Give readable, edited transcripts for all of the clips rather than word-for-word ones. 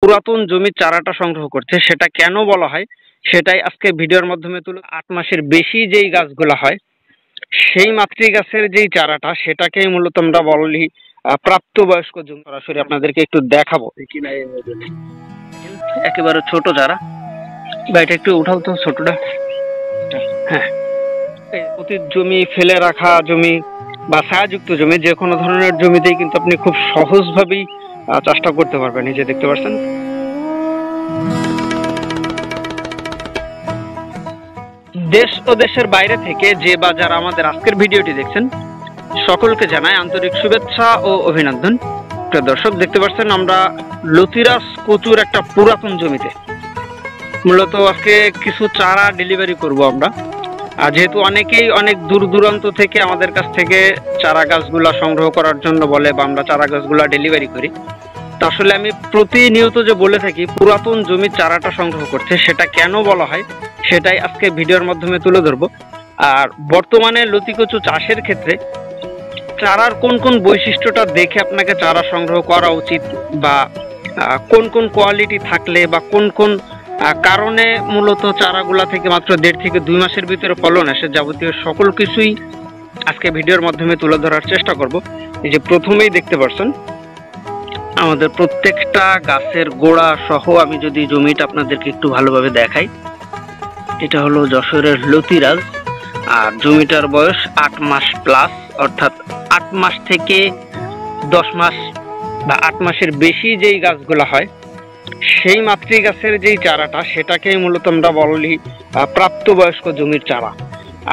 পুরাতন জমির চারাটা সংগ্রহ করছে, সেটা কেন বলা হয় সেটাই আজকে ভিডিওর মাধ্যমে তুলে। 8 মাসের বেশি যেই গাছগুলো হয় সেই মাতৃ গাছের যেই চারাটা সেটাকেই মূলত আমরা বলি প্রাপ্তবয়স্ক জমি। সরাসরি আপনাদেরকে একটু দেখাবো। একেবারে ছোট চারা, বা এটা একটু উঠাও তো ছোটটা। হ্যাঁ, অতীত জমি, ফেলে রাখা জমি বা ছায়াযুক্ত জমি, যে কোনো ধরনের জমিতেই কিন্তু আপনি খুব সহজভাবেই চাষটা করতে পারবেন। এই যে দেখতে পাচ্ছেন, দেশ ও দেশের বাইরে থেকে যে বা যারা আমাদের আজকের ভিডিওটি দেখছেন সকলকে জানাই আন্তরিক শুভেচ্ছা ও অভিনন্দন। প্রিয় দর্শক, দেখতে পাচ্ছেন আমরা লতিরাজ কচুর একটা পুরাতন জমিতে মূলত আজকে কিছু চারা ডেলিভারি করব আমরা। আর যেহেতু অনেকেই অনেক দূর দূরান্ত থেকে আমাদের কাছ থেকে চারা গাছগুলা সংগ্রহ করার জন্য বলে, বা আমরা চারা গাছগুলা ডেলিভারি করি, তা আসলে আমি প্রতিনিয়ত যে বলে থাকি পুরাতন জমির চারাটা সংগ্রহ করছে, সেটা কেন বলা হয় সেটাই আজকে ভিডিওর মাধ্যমে তুলে ধরবো। আর বর্তমানে লতি কচু চাষের ক্ষেত্রে চারার কোন কোন বৈশিষ্ট্যটা দেখে আপনাকে চারা সংগ্রহ করা উচিত, বা কোন কোন কোয়ালিটি থাকলে বা কোন কোন কারণে মূলত চারাগুলা থেকে মাত্র 1.5 থেকে 2 মাসের ভিতরে ফলন আসে, যাবতীয় সকল কিছুই আজকে ভিডিওর মাধ্যমে তুলে ধরার চেষ্টা করব। এই যে প্রথমেই দেখতে পাচ্ছেন আমাদের প্রত্যেকটা গাছের গোড়া সহ, আমি যদি জমিটা আপনাদেরকে একটু ভালোভাবে দেখাই, এটা হলো যশোরের লতিরাজ। আর জমিটার বয়স 8 মাস প্লাস, অর্থাৎ 8 মাস থেকে 10 মাস বা 8 মাসের বেশি যেই গাছগুলো হয় সেই মাতৃ গাছের যেই চারাটা সেটাকেই মূলত আমরা বলি প্রাপ্তবয়স্ক জমির চারা।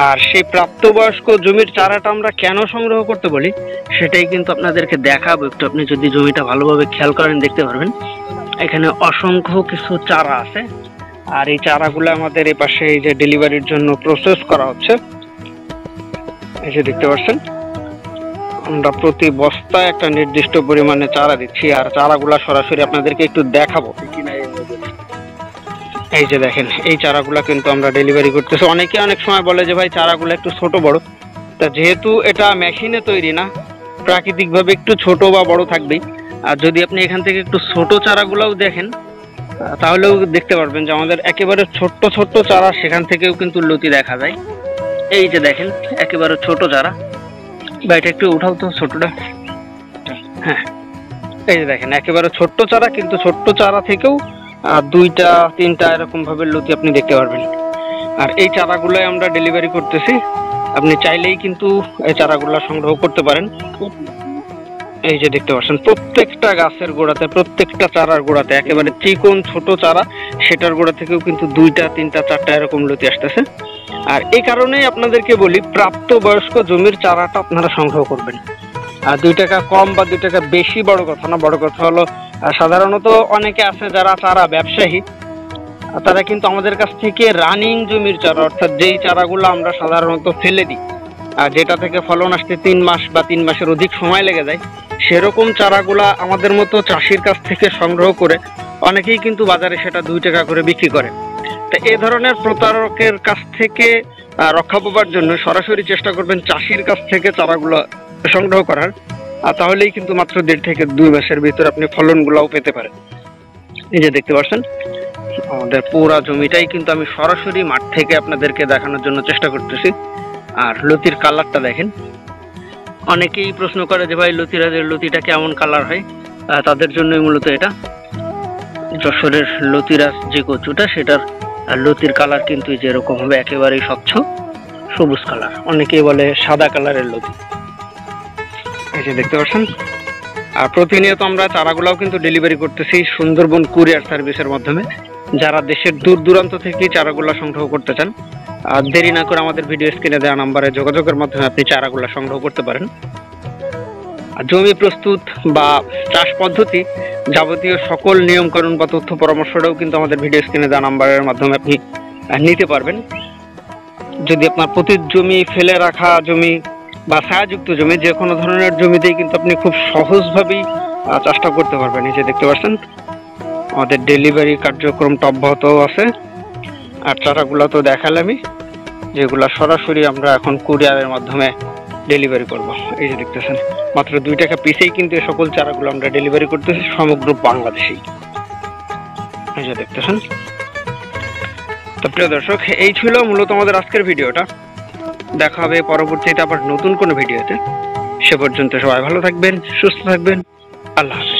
আর সেই প্রাপ্তবয়স্ক জমির চারাটা আমরা কেন সংগ্রহ করতে বলি সেটাই কিন্তু আপনাদেরকে দেখাবো। একটু আপনি যদি জমিটা ভালোভাবে খেয়াল করেন দেখতে পারবেন এখানে অসংখ্য কিছু চারা আছে। আর এই চারাগুলো আমাদের এই পাশে এই যে ডেলিভারির জন্য প্রসেস করা হচ্ছে। এই যে দেখতে পাচ্ছেন আমরা প্রতি বস্তায় একটা নির্দিষ্ট পরিমাণে চারা দিচ্ছি, আর চারাগুলা সরাসরি আপনাদেরকে একটু দেখাবো। এই যে দেখেন, এই চারাগুলা কিন্তু আমরা ডেলিভারি করতেছি। অনেকে অনেক সময় বলে যে ভাই চারাগুলো একটু ছোট বড়, তা যেহেতু এটা মেশিনে তৈরি না, প্রাকৃতিকভাবে একটু ছোট বা বড় থাকবেই। আর যদি আপনি এখান থেকে একটু ছোট চারাগুলাও দেখেন তাহলেও দেখতে পারবেন যে আমাদের একেবারে ছোট্ট ছোট্ট চারা, সেখান থেকেও কিন্তু লতি দেখা যায়। এই যে দেখেন একেবারে ছোট চারা, বা এটা একটু উঠাও তো ছোটটা। হ্যাঁ, এই যে দেখেন একেবারে ছোট্ট চারা, কিন্তু ছোট্ট চারা থেকেও 2টা 3টা এরকম ভাবে লতি আপনি দেখতে পারবেন। আর এই চারাগুলোই আমরা ডেলিভারি করতেছি, আপনি চাইলেই কিন্তু এই চারাগুলো সংগ্রহ করতে পারেন। এই যে দেখতে পাচ্ছেন প্রত্যেকটা গাছের গোড়াতে, প্রত্যেকটা চারার গোড়াতে একেবারে চিকন ছোট চারা, সেটার গোড়া থেকেও কিন্তু 2টা 3টা 4টা এরকম লতি আসতেছে। আর এই কারণেই আপনাদেরকে বলি প্রাপ্তবয়স্ক জমির চারাটা আপনারা সংগ্রহ করবেন। আর 2 টাকা কম বা 2 টাকা বেশি বড় কথা না, বড় কথা হলো সাধারণত অনেকে আছে যারা চারা ব্যবসায়ী, তারা কিন্তু আমাদের কাছ থেকে রানিং জমির চারা, অর্থাৎ যেই চারাগুলো আমরা সাধারণত ফেলে দিই আর যেটা থেকে ফলন আসতে 3 মাস বা 3 মাসের অধিক সময় লেগে যায়, সেরকম চারাগুলা আমাদের মতো চাষির কাছ থেকে সংগ্রহ করে অনেকেই কিন্তু বাজারে সেটা 2 টাকা করে বিক্রি করে। তো এই ধরনের প্রতারকের কাছ থেকে রক্ষা পাবার জন্য সরাসরি চেষ্টা করবেন চাষির কাছ থেকে চারাগুলো সংগ্রহ করার, আর তাহলেই কিন্তু মাত্র 1.5 থেকে 2 মাসের ভিতরে আপনি ফলনগুলোও পেতে পারেন। এই যে দেখতে পাচ্ছেন আমাদের পুরা জমিটাই কিন্তু আমি সরাসরি মাঠ থেকে আপনাদেরকে দেখানোর জন্য চেষ্টা করতেছি। আর লতির কালারটা দেখেন, অনেকেই প্রশ্ন করে যে ভাই লতিরাজের লতিটা কেমন কালার হয়, তাদের জন্যই মূলত এটা। যশোরের লতিরাজ যে কচুটা, সেটার লতির কালার কিন্তু যেরকম হবে একেবারেই স্বচ্ছ সবুজ কালার, অনেকেই বলে সাদা কালারের লতি। এই যে দেখতে পাচ্ছেন। আর প্রতিনিয়ত আমরা চারাগুলাও কিন্তু ডেলিভারি করতেছি সুন্দরবন কুরিয়ার সার্ভিসের মাধ্যমে। যারা দেশের দূর দূরান্ত থেকে চারাগুলা সংগ্রহ করতে চান, দেরি না করে আমাদের ভিডিও স্ক্রিনে দেওয়া নাম্বারে যোগাযোগের মাধ্যমে আপনি চারাগুলা সংগ্রহ করতে পারেন। জমি প্রস্তুত বা চাষ পদ্ধতি যাবতীয় সকল নিয়মকানুন বা তথ্য পরামর্শটাও কিন্তু আমাদের ভিডিও স্ক্রিনে দেওয়া নাম্বারের মাধ্যমে আপনি নিতে পারবেন। যদি আপনার প্রতি জমি, ফেলে রাখা জমি বা ছায়াযুক্ত জমি, যে কোনো ধরনের জমিতেই কিন্তু আপনি খুব সহজভাবেই চাষটা করতে পারবেন। এই যে দেখতে পাচ্ছেন আমাদের ডেলিভারি কার্যক্রমটা অব্যাহত আছে। আর চারাগুলো তো দেখালামই, যেগুলা সরাসরি আমরা এখন কুরিয়ারের মাধ্যমে ডেলিভারি করব। এই যে দেখতেছেন মাত্র 2 টাকা পিসেই কিন্তু এই সকল চারাগুলো আমরা ডেলিভারি করতেছি সমগ্র বাংলাদেশেই। এই যে দেখতেছেন। তো প্রিয় দর্শক, এই ছিল মূলত আমাদের আজকের ভিডিওটা। দেখা হবে পরবর্তীতে আবার নতুন কোনো ভিডিওতে। সে পর্যন্ত সবাই ভালো থাকবেন, সুস্থ থাকবেন। আল্লাহ হাফেজ।